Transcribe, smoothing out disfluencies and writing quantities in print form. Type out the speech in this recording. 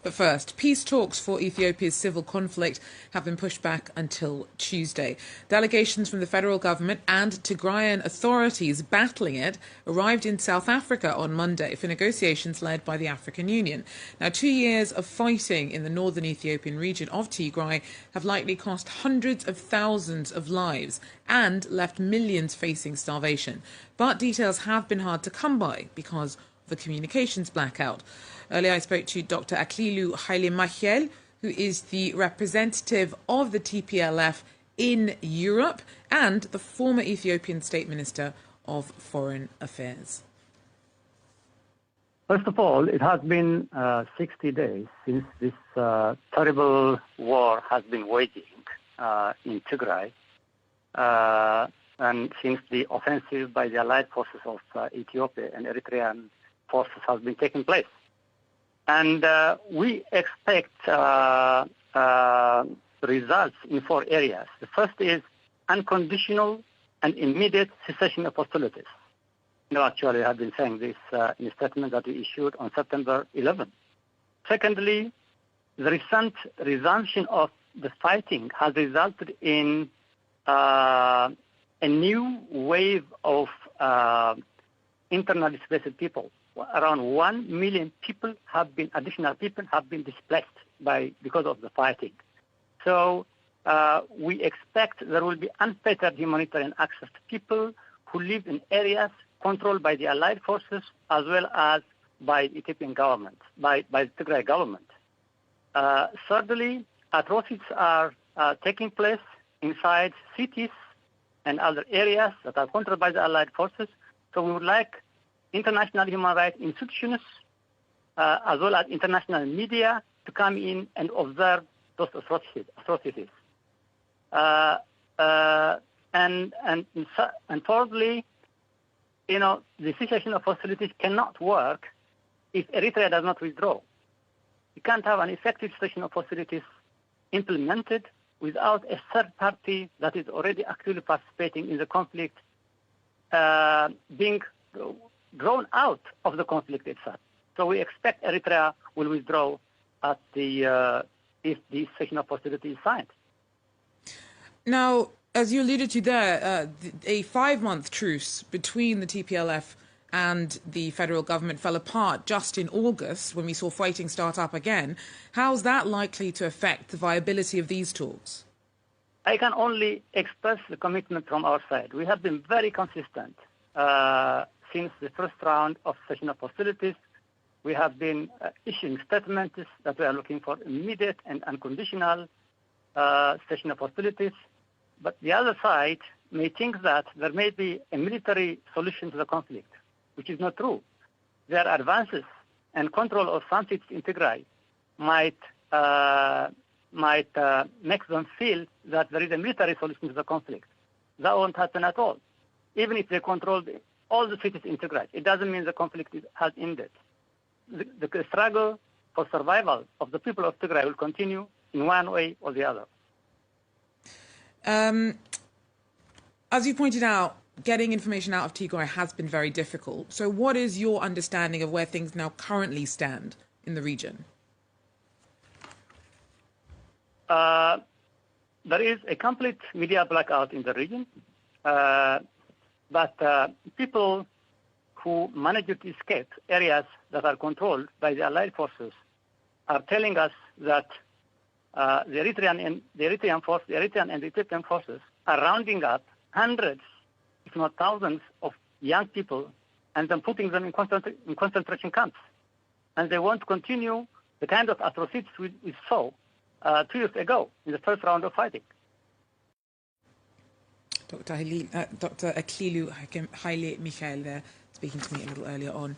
But first, peace talks for Ethiopia's civil conflict have been pushed back until Tuesday. Delegations from the federal government and Tigrayan authorities battling it arrived in South Africa on Monday for negotiations led by the African Union. Now, 2 years of fighting in the northern Ethiopian region of Tigray have likely cost hundreds of thousands of lives and left millions facing starvation. But details have been hard to come by because of the communications blackout. Earlier I spoke to Dr. Aklilu Hailemichael, who is the representative of the TPLF in Europe and the former Ethiopian State Minister of Foreign Affairs. First of all, it has been 60 days since this terrible war has been waging in Tigray, and since the offensive by the allied forces of Ethiopia and Eritrean forces has been taking place. And we expect results in 4 areas. The first is unconditional and immediate cessation of hostilities. Actually, I have been saying this in a statement that we issued on September 11. Secondly, the recent resumption of the fighting has resulted in a new wave of internally displaced people. Around 1 million additional people have been displaced because of the fighting. So we expect there will be unfettered humanitarian access to people who live in areas controlled by the allied forces as well as by the Ethiopian government, by the Tigray government. Thirdly, atrocities are taking place inside cities and other areas that are controlled by the allied forces. So we would like international human rights institutions, as well as international media, to come in and observe those atrocities. And fourthly, the cessation of hostilities cannot work if Eritrea does not withdraw. You can't have an effective cessation of hostilities implemented without a third party that is already actively participating in the conflict being drawn out of the conflict itself. So we expect Eritrea will withdraw at if the cessation of hostility is signed. Now, as you alluded to there, a 5-month truce between the TPLF and the federal government fell apart just in August when we saw fighting start up again. How's that likely to affect the viability of these talks? I can only express the commitment from our side. We have been very consistent since the first round of cessation of hostilities. We have been issuing statements that we are looking for immediate and unconditional cessation of hostilities. But the other side may think that there may be a military solution to the conflict, which is not true. Their advances and control of some cities in Tigray might make them feel that there is a military solution to the conflict. That won't happen at all. Even if they control all the cities in Tigray, it doesn't mean the conflict has ended. The struggle for survival of the people of Tigray will continue in one way or the other. As you pointed out, getting information out of Tigray has been very difficult. So what is your understanding of where things now currently stand in the region? There is a complete media blackout in the region, but people who managed to escape areas that are controlled by the allied forces are telling us that the Eritrean and the Ethiopian forces are rounding up hundreds, if not thousands, of young people and then putting them in concentration camps. And they want to continue the kind of atrocities we saw 2 years ago in the first round of fighting. Dr. Aklilu Hailemichael there speaking to me a little earlier on.